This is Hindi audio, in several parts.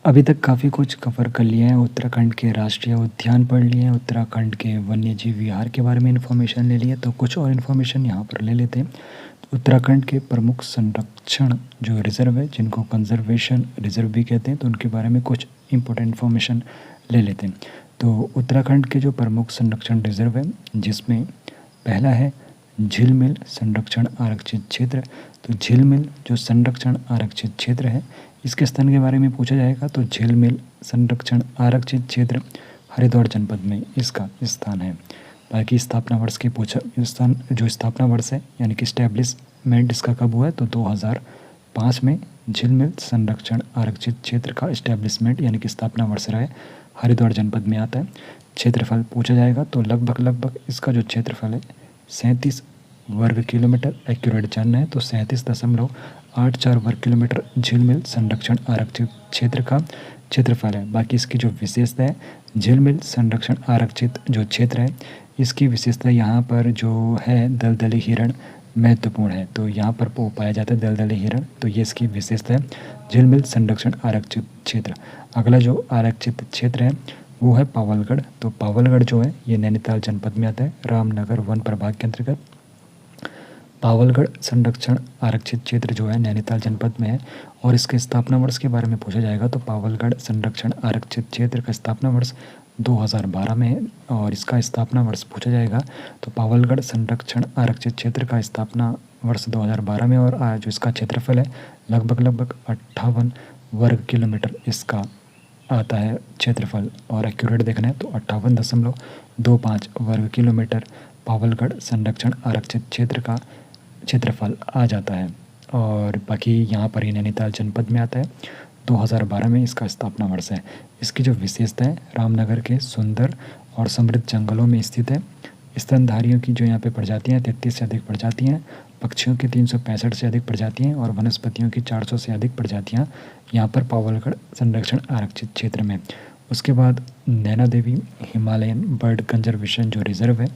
अभी तक काफ़ी कुछ कवर कर लिया है। उत्तराखंड के राष्ट्रीय उद्यान पढ़ लिए हैं, उत्तराखंड के वन्यजीव विहार के बारे में इन्फॉर्मेशन ले ली है, तो कुछ और इन्फॉर्मेशन यहाँ पर ले लेते हैं। उत्तराखंड के प्रमुख संरक्षण जो रिज़र्व है, जिनको कंजर्वेशन रिज़र्व भी कहते हैं, तो उनके बारे में कुछ इंपॉर्टेंट इन्फॉर्मेशन ले लेते हैं। तो उत्तराखंड के जो प्रमुख संरक्षण रिज़र्व है, जिसमें पहला है झीलमिल संरक्षण आरक्षित क्षेत्र। तो झीलमिल जो संरक्षण आरक्षित क्षेत्र है, इसके स्थान के बारे में पूछा जाएगा तो झीलमिल संरक्षण आरक्षित क्षेत्र हरिद्वार जनपद में इसका स्थान है। बाकी स्थापना वर्ष की पूछा स्थान जो स्थापना वर्ष है यानी कि इस्टेब्लिशमेंट इसका कब हुआ है, तो 2005 में झीलमिल संरक्षण आरक्षित क्षेत्र का इस्टेब्लिशमेंट यानी कि स्थापना वर्ष रहा है, हरिद्वार जनपद में आता है। क्षेत्रफल पूछा जाएगा तो लगभग इसका जो क्षेत्रफल है 37 वर्ग किलोमीटर एक्यूरेट जानना है, तो 37.84 वर्ग किलोमीटर झीलमिल संरक्षण आरक्षित क्षेत्र का क्षेत्रफल है। बाकी इसकी जो विशेषता है, झीलमिल संरक्षण आरक्षित जो क्षेत्र है, इसकी विशेषता यहाँ पर जो है दलदली हिरण महत्वपूर्ण है। तो यहाँ पर पाया जाता है दलदली हिरण, तो ये इसकी विशेषता है झीलमिल संरक्षण आरक्षित क्षेत्र। अगला जो आरक्षित क्षेत्र है वो है पावलगढ़। तो पावलगढ़ जो है ये नैनीताल जनपद में आता है, रामनगर वन प्रभाग के अंतर्गत पावलगढ़ संरक्षण आरक्षित क्षेत्र जो है नैनीताल जनपद में है। और इसके स्थापना वर्ष के बारे में पूछा जाएगा तो पावलगढ़ संरक्षण आरक्षित क्षेत्र का स्थापना वर्ष 2012 में है। और इसका स्थापना वर्ष पूछा जाएगा तो पावलगढ़ संरक्षण आरक्षित क्षेत्र का स्थापना वर्ष 2012 में। और जो इसका क्षेत्रफल है लगभग 58 वर्ग किलोमीटर इसका आता है क्षेत्रफल। और एक्यूरेट देखना है तो 58.25 वर्ग किलोमीटर पावलगढ़ संरक्षण आरक्षित क्षेत्र का क्षेत्रफल आ जाता है। और बाकी यहाँ पर ही नैनीताल जनपद में आता है, 2012 में इसका स्थापना वर्ष है। इसकी जो विशेषता है, रामनगर के सुंदर और समृद्ध जंगलों में स्थित है। स्तनधारियों की जो यहाँ पे प्रजातियाँ 33 से अधिक प्रजातियाँ, पक्षियों की 365 से अधिक प्रजातियाँ और वनस्पतियों की 400 से अधिक प्रजातियाँ यहाँ पर पावलगढ़ संरक्षण आरक्षित क्षेत्र में। उसके बाद Naina Devi Himalayan bird conservation जो रिज़र्व है,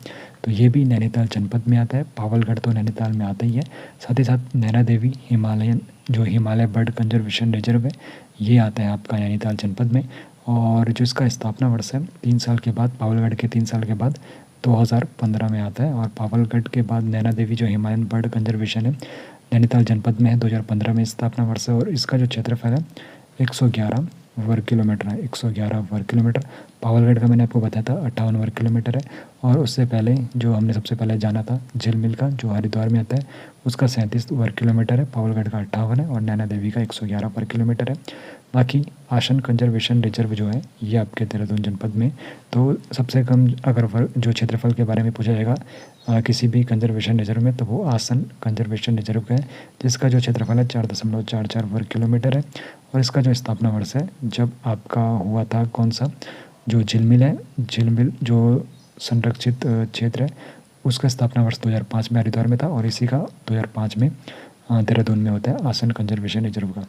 तो ये भी नैनीताल जनपद में आता है। पावलगढ़ तो नैनीताल में आता ही है, साथ ही साथ नैना देवी हिमालयन जो हिमालय बर्ड कंजर्वेशन रिजर्व है, ये आता है आपका नैनीताल जनपद में। और जो इसका स्थापना वर्ष है 3 साल के बाद, पावलगढ़ के 3 साल के बाद 2015 में आता है। और पावलगढ़ के बाद नैना देवी जो हिमालयन बर्ड कंजर्वेशन है नैनीताल जनपद में है, 2015 में स्थापना वर्ष है। और इसका जो क्षेत्रफल है 111 वर्ग किलोमीटर है, 111 वर्ग किलोमीटर। पावलगढ़ का मैंने आपको बताया था 58 वर्ग किलोमीटर है। और उससे पहले जो हमने सबसे पहले जाना था झीलमिल का जो हरिद्वार में आता है, उसका 37 वर्ग किलोमीटर है, पावलगढ़ का 58 है और नैना देवी का 111 वर्ग किलोमीटर है। बाकी आसन कंजर्वेशन रिजर्व जो है ये आपके देहरादून जनपद में। तो सबसे कम अगर वर्ग जो क्षेत्रफल के बारे में पूछा जाएगा किसी भी कंजर्वेशन रिजर्व में, तो वो आसन कंजर्वेशन रिजर्व का है, जिसका जो क्षेत्रफल है 4.44 वर्ग किलोमीटर है। और इसका जो स्थापना वर्ष है जब आपका हुआ था कौन सा, जो झीलमिल है, झीलमिल जो संरक्षित क्षेत्र है, उसका स्थापना वर्ष 2005 में हरिद्वार में था। और इसी का 2005 में देहरादून में होता है आसन कंजर्वेशन रिजर्व का।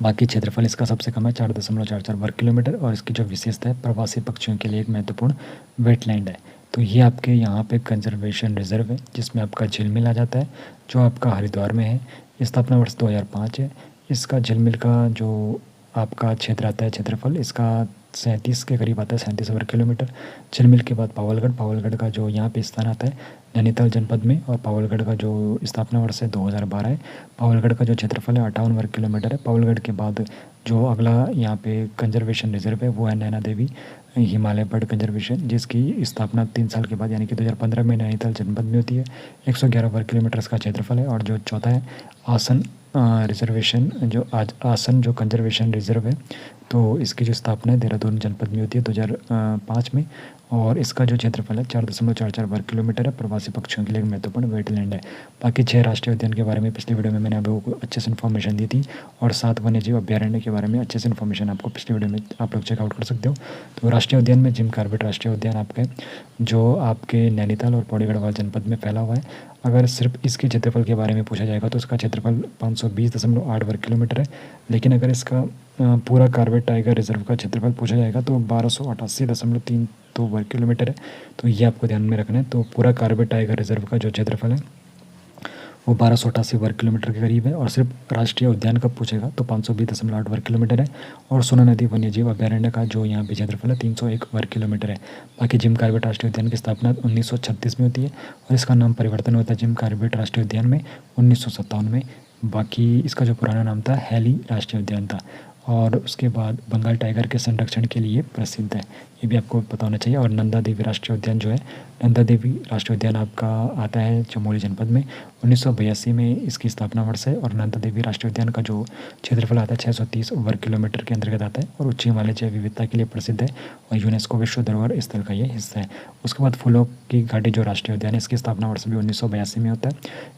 बाकी क्षेत्रफल इसका सबसे कम है 4.44 वर्ग किलोमीटर। और इसकी जो विशेषता है प्रवासी पक्षियों के लिए एक महत्वपूर्ण वेटलैंड है। तो ये आपके यहाँ पे कंजर्वेशन रिजर्व है, जिसमें आपका झीलमिल आ जाता है जो आपका हरिद्वार में है। स्थापना वर्ष 2005 है। इसका झीलमिल का जो आपका क्षेत्र आता है, क्षेत्रफल इसका 37 के करीब आता है, 37 वर्ग किलोमीटर। झीलमिल के बाद पावलगढ़, पावलगढ़ का जो यहाँ पे स्थान आता है नैनीताल जनपद में। और पावलगढ़ का जो स्थापना वर्ष है 2012 है। पावलगढ़ का जो क्षेत्रफल है 58 वर्ग किलोमीटर है। पावलगढ़ के बाद जो अगला यहाँ पे कंजर्वेशन रिजर्व है वो है नैना देवी हिमालय बर्ड कंजर्वेशन, जिसकी स्थापना 3 साल के बाद यानी कि 2015 में नैनीताल जनपद में होती है। 111 वर्ग किलोमीटर का क्षेत्रफल है। और जो चौथा है आसन रिजर्वेशन जो आज आसन जो कंजर्वेशन रिजर्व है, तो इसकी जो स्थापना है देहरादून जनपद में होती है 2005 में। और इसका जो क्षेत्रफल है 4.44 वर्ग किलोमीटर है। प्रवासी पक्षियों के लिए एक महत्वपूर्ण वेटलैंड है। बाकी 6 राष्ट्रीय उद्यान के बारे में पिछली वीडियो में मैंने आप लोगों को अच्छे से इन्फॉर्मेशन दी थी। और 7 वन्यजीव अभ्यारण्य के बारे में अच्छे से इन्फॉर्मेशन आपको पिछली वीडियो में आप लोग चेकआउट कर सकते हो। तो राष्ट्रीय उद्यान में जिम कॉर्बेट राष्ट्रीय उद्यान आपके जो आपके नैनीताल और पौड़ी गढ़वाल जनपद में फैला हुआ है। अगर सिर्फ इसके क्षेत्रफल के बारे में पूछा जाएगा तो इसका क्षेत्रफल 520.8 वर्ग किलोमीटर है। लेकिन अगर इसका पूरा कॉर्बेट टाइगर रिजर्व का क्षेत्रफल पूछा जाएगा तो 1288.32 वर्ग किलोमीटर है। तो ये आपको ध्यान में रखना है। तो पूरा कॉर्बेट टाइगर रिजर्व का जो क्षेत्रफल है वो 1288 वर्ग किलोमीटर के करीब है। और सिर्फ राष्ट्रीय उद्यान का पूछेगा तो 520.8 वर्ग किलोमीटर है। और सोना नदी वन्यजीव अभ्यारण्य का जो यहाँ पे क्षेत्रफल है 301 वर्ग किलोमीटर है। बाकी जिम कॉर्बेट राष्ट्रीय उद्यान की स्थापना 1936 में होती है और इसका नाम परिवर्तन होता है जिम कॉर्बेट राष्ट्रीय उद्यान में 1957 में। बाकी इसका जो पुराना नाम था हैली राष्ट्रीय उद्यान था। और उसके बाद बंगाल टाइगर के संरक्षण के लिए प्रसिद्ध है, ये भी आपको पता होना चाहिए। और नंदा देवी राष्ट्रीय उद्यान जो है, नंदा देवी राष्ट्रीय उद्यान आपका आता है चमोली जनपद में। 1982 में इसकी स्थापना वर्ष है। और नंदा देवी राष्ट्रीय उद्यान का जो क्षेत्रफल आता है 630 वर्ग किलोमीटर के अंतर्गत आता है और उच्च हिमालय जैव विविधता के लिए प्रसिद्ध है और यूनेस्को विश्व धरोहर स्थल का ये हिस्सा है। उसके बाद फूलों की घाटी जो राष्ट्रीय उद्यान है, इसकी स्थापना वर्ष भी 1982 में होता है।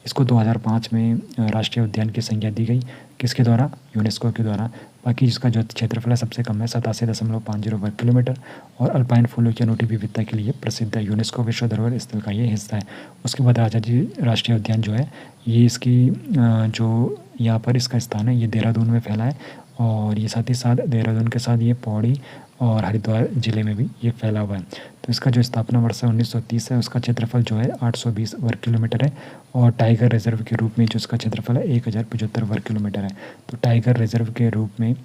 इसको 2005 में राष्ट्रीय उद्यान की संज्ञा दी गई, किसके द्वारा? यूनेस्को के द्वारा। बाकी इसका जो क्षेत्रफल है सबसे कम है 87.50 वर्ग किलोमीटर और अल्पाइन फूलों की अनूठी विविधता के लिए प्रसिद्ध है, यूनेस्को विश्व धरोहर स्थल का ये हिस्सा है। उसके बाद राजा जी राष्ट्रीय उद्यान जो है, ये इसकी जो यहाँ पर इसका स्थान है ये देहरादून में फैला है और ये साथ ही साथ देहरादून के साथ ये पौड़ी और हरिद्वार ज़िले में भी ये फैला हुआ है। तो इसका जो स्थापना वर्ष है 1930 है। उसका क्षेत्रफल जो है 820 वर्ग किलोमीटर है और टाइगर रिजर्व के रूप में जो इसका क्षेत्रफल है 1075 वर्ग किलोमीटर है। तो टाइगर रिजर्व के रूप में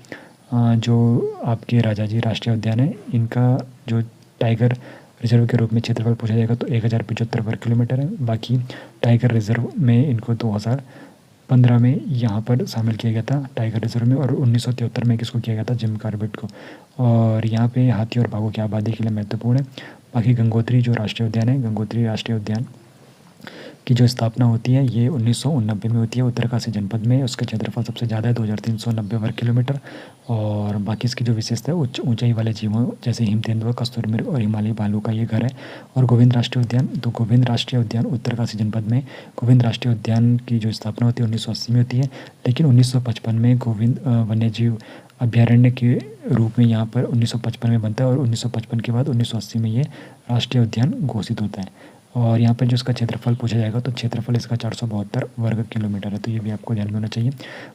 जो आपके राजा जी राष्ट्रीय उद्यान है, इनका जो टाइगर रिजर्व के रूप में क्षेत्रफल पूछा जाएगा तो 1075 वर्ग किलोमीटर है। बाकी टाइगर रिजर्व में इनको 2015 में यहाँ पर शामिल किया गया था टाइगर रिजर्व में और 1973 में किसको किया गया था? जिम कॉर्बेट को। और यहाँ पे हाथी और बाघों की आबादी के लिए महत्वपूर्ण है। बाकी गंगोत्री जो राष्ट्रीय उद्यान है, गंगोत्री राष्ट्रीय उद्यान की जो स्थापना होती है ये 1989 में होती है उत्तरकाशी जनपद में। उसका क्षेत्रफल सबसे ज़्यादा है 2390 वर्ग किलोमीटर। और बाकी इसकी जो विशेषता है उच्च ऊंचाई वाले जीवों जैसे हिम तेंदुआ, कस्तूरी मृग और हिमालयी भालू का ये घर है। और गोविंद राष्ट्रीय उद्यान, तो गोविंद राष्ट्रीय उद्यान उत्तरकाशी जनपद में गोविंद राष्ट्रीय उद्यान की जो स्थापना होती है 1980 में होती है, लेकिन 1955 में गोविंद वन्यजीव अभ्यारण्य के रूप में यहाँ पर 1955 में बनता है और 1955 के बाद 1980 में ये राष्ट्रीय उद्यान घोषित होता है। और यहाँ पर जो इसका क्षेत्रफल पूछा जाएगा तो क्षेत्रफल इसका 472 वर्ग किलोमीटर है, तो ये भी आपको ध्यान में होना चाहिए।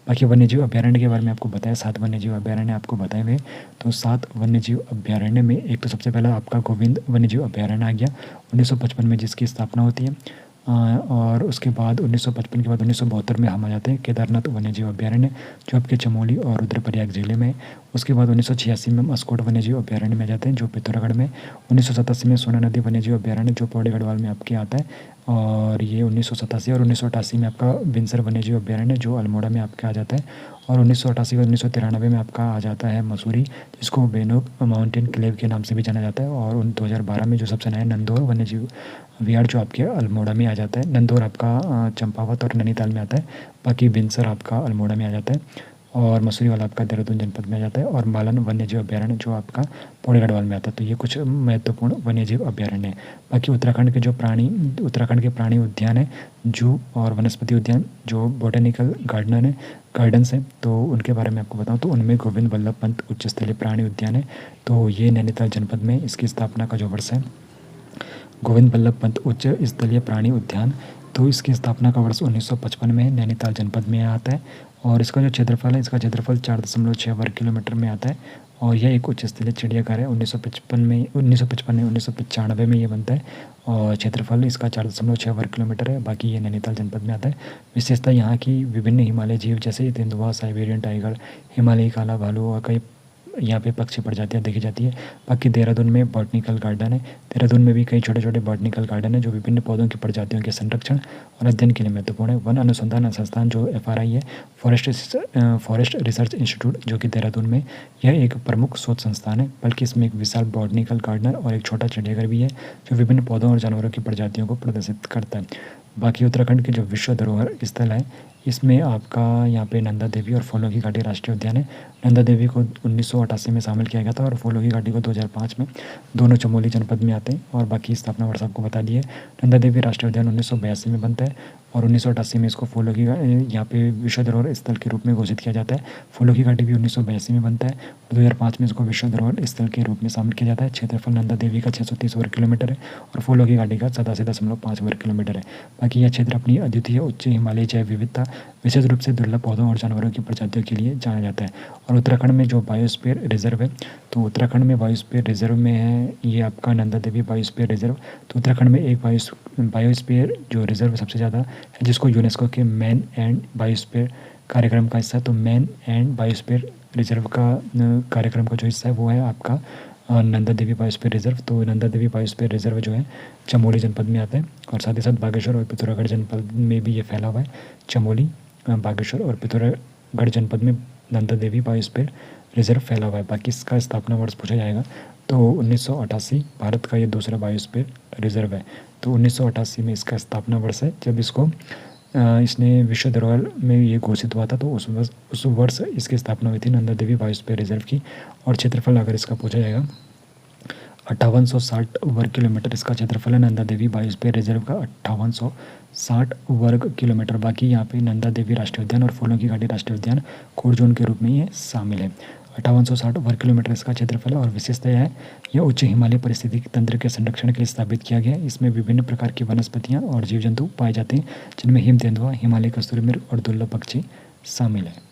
बाकी वन्यजीव अभ्यारण्य के बारे में आपको बताया, 7 वन्यजीव अभ्यारण्य आपको बताए हुए। तो 7 वन्यजीव अभ्यारण्य में एक तो सबसे पहला आपका गोविंद वन्यजीव अभ्यारण्य आ गया 1955 में जिसकी स्थापना होती है। और उसके बाद 1955 के बाद 1972 में हम आ जाते हैं केदारनाथ वन्यजीव अभ्यारण्य जो आपके चमोली और रुद्रप्रयाग जिले में। उसके बाद 1986 में मस्कोट वन्यजीव अभ्यारण्य में आ जाते हैं जो पिथौरागढ़ में। 1987 में सोना नदी वन्यजीव अभ्यारण्य जो पौड़ी गढ़वाल में आपके आता है और ये 1987 और 1988 में आपका बिनसर वन्यजीव अभ्यारण्य जो अल्मोड़ा में आपके आ जाता है। और 1988 और 1993 में आपका आ जाता है मसूरी जिसको बेनोक माउंटेन क्लेव के नाम से भी जाना जाता है। और 2012 में जो सबसे नया नंदौर वन्यजीव विहार जो आपके अल्मोड़ा में आ जाता है। नंदौर आपका चंपावत और नैनीताल में आता है, बाकी बिनसर आपका अल्मोड़ा में आ जाता है और मसूरी वाला आपका देहरादून जनपद में आ जाता है। और मालन वन्यजीव अभ्यारण्य जो आपका पौड़ी गढ़वाल में आता है। तो ये कुछ महत्वपूर्ण वन्यजीव अभ्यारण्य है। बाकी उत्तराखंड के प्राणी उद्यान है, जू और वनस्पति उद्यान जो बोटेनिकल गार्डन्स हैं, तो उनके बारे में आपको बताऊं तो उनमें गोविंद वल्लभ पंत उच्च स्तरीय प्राणी उद्यान है। तो ये नैनीताल जनपद में इसकी स्थापना का जो वर्ष है गोविंद वल्लभ पंत उच्च स्थलीय प्राणी उद्यान, तो इसकी स्थापना का वर्ष 1955 में नैनीताल जनपद में आता है। और इसका जो क्षेत्रफल है, इसका क्षेत्रफल 4.6 वर्ग किलोमीटर में आता है और यह एक उच्च स्तरीय चिड़ियाघर है। 1995 में ये बनता है और क्षेत्रफल इसका 4.6 वर्ग किलोमीटर है। बाकी ये नैनीताल जनपद में आता है। विशेषता यहाँ की विभिन्न हिमालय जीव जैसे तेंदुआ, साइबेरियन टाइगर, हिमालयी काला भालू और कई यहाँ पे पक्षी प्रजातियाँ देखी जाती है। बाकी देहरादून में बॉटनिकल गार्डन है, देहरादून में भी कई छोटे छोटे बॉटनिकल गार्डन है जो विभिन्न पौधों की प्रजातियों के संरक्षण और अध्ययन के लिए महत्वपूर्ण है। वन अनुसंधान संस्थान जो FRI है, फॉरेस्ट रिसर्च इंस्टीट्यूट जो कि देहरादून में, यह एक प्रमुख शोध संस्थान है। बल्कि इसमें एक विशाल बॉटनिकल गार्डन और एक छोटा चिड़ियाघर भी है जो विभिन्न पौधों और जानवरों की प्रजातियों को प्रदर्शित करता है। बाकी उत्तराखंड के जो विश्व धरोहर स्थल है, इसमें आपका यहाँ पे नंदा देवी और फूलों की घाटी राष्ट्रीय उद्यान है। नंदा देवी को 1988 में शामिल किया गया था और फूलों की घाटी को 2005 में, दोनों चमोली जनपद में आते हैं। और बाकी स्थापना वर्ष आपको बता दिए। नंदा देवी राष्ट्रीय उद्यान 1982 में बनता है और 1988 में इसको फूलों की यहाँ पे विश्व धरोहर स्थल के रूप में घोषित किया जाता है। फूलों की घाटी भी 1982 में बनता है और 2005 में इसको विश्व धरोहर स्थल के रूप में शामिल किया जाता है। क्षेत्रफल नंदा देवी का 630 वर्ग किलोमीटर है और फूलों की घाटी का 87.5 वर्ग किलोमीटर है। बाकी यह क्षेत्र अपनी अद्वितीय उच्च हिमालयी जैव विविधता विशेष रूप से दुर्लभ पौधों और जानवरों की प्रजातियों के लिए जाना जाता है। और उत्तराखंड में जो बायोस्फीयर रिजर्व है, तो उत्तराखंड में बायोस्फीयर रिजर्व में है ये आपका नंदा देवी बायोस्फीयर रिजर्व। तो उत्तराखंड में एक बायोस्फीयर जो रिजर्व सबसे ज़्यादा है, जिसको यूनेस्को के मैन एंड बायोस्फीयर कार्यक्रम का हिस्सा है। तो मैन एंड बायोस्फीयर रिजर्व का कार्यक्रम का जो हिस्सा है वो है आपका नंदा देवी बायोस्फीयर रिजर्व। तो नंदा देवी बायोस्फीयर रिजर्व जो है चमोली जनपद में आता है, और साथ ही साथ बागेश्वर और पिथौरागढ़ जनपद में भी ये फैला हुआ है। चमोली, बागेश्वर और पिथौरागढ़ जनपद में नंदा देवी बायोस्फीयर रिजर्व फैला हुआ है। बाकी इसका स्थापना वर्ष पूछा जाएगा तो 1988 भारत का ये दूसरा बायोस्फीयर रिजर्व है। तो 1988 में इसका स्थापना वर्ष है, जब इसने विश्व धरोहर में ये घोषित हुआ था। तो उस वर्ष इसकी स्थापना हुई थी नंदा देवी बायोस्फीयर रिजर्व की। और क्षेत्रफल अगर इसका पूछा जाएगा 5860 वर्ग किलोमीटर इसका क्षेत्रफल है नंदा देवी बायोस्फीयर रिजर्व का, 5860 वर्ग किलोमीटर। बाकी यहाँ पे नंदा देवी राष्ट्रीय उद्यान और फूलों की घाटी राष्ट्रीय उद्यान कोर जोन के रूप में ये शामिल है। 5860 वर्ग किलोमीटर इसका क्षेत्रफल है। और विशेषता यह है, यह उच्च हिमालय पारिस्थितिकी तंत्र के संरक्षण के लिए स्थापित किया गया है। इसमें विभिन्न प्रकार की वनस्पतियाँ और जीव जंतु पाए जाते हैं, जिनमें हिम तेंदुआ, हिमालय कस्तूरी मृग और दुर्लभ पक्षी शामिल है।